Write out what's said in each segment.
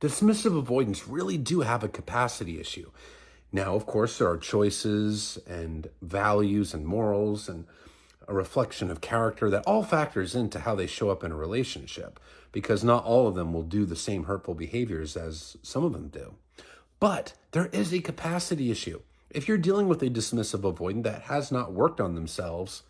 Dismissive avoidance really do have a capacity issue. Now, of course, there are choices and values and morals and a reflection of character that all factors into how they show up in a relationship, because not all of them will do the same hurtful behaviors as some of them do. But there is a capacity issue. If you're dealing with a dismissive avoidant that has not worked on themselves,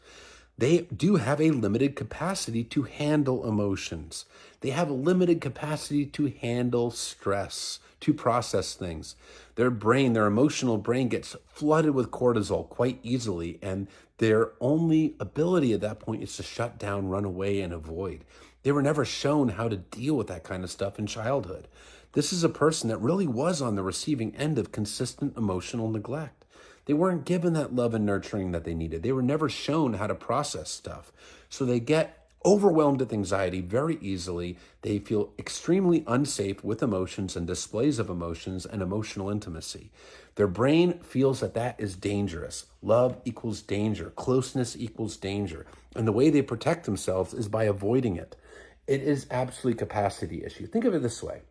they do have a limited capacity to handle emotions. They have a limited capacity to handle stress, to process things. Their brain, their emotional brain gets flooded with cortisol quite easily, and their only ability at that point is to shut down, run away, and avoid. They were never shown how to deal with that kind of stuff in childhood. This is a person that really was on the receiving end of consistent emotional neglect. They weren't given that love and nurturing that they needed. They were never shown how to process stuff. So they get overwhelmed with anxiety very easily. They feel extremely unsafe with emotions and displays of emotions and emotional intimacy. Their brain feels that that is dangerous. Love equals danger. Closeness equals danger. And the way they protect themselves is by avoiding it. It is absolutely a capacity issue. Think of it this way.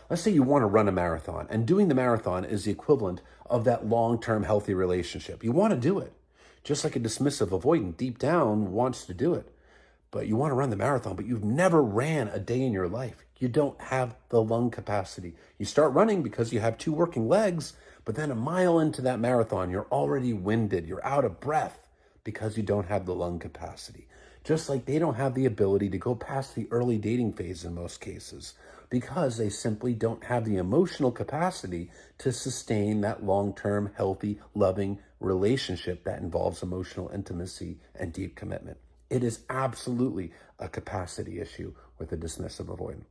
Let's say you want to run a marathon, and doing the marathon is the equivalent of that long-term healthy relationship. You want to do it, just like a dismissive avoidant deep down wants to do it. But you want to run the marathon, but you've never ran a day in your life. You don't have the lung capacity. You start running because you have two working legs, but then a mile into that marathon, you're already winded. You're out of breath because you don't have the lung capacity. Just like they don't have the ability to go past the early dating phase in most cases, because they simply don't have the emotional capacity to sustain that long-term, healthy, loving relationship that involves emotional intimacy and deep commitment. It is absolutely a capacity issue with a dismissive avoidant.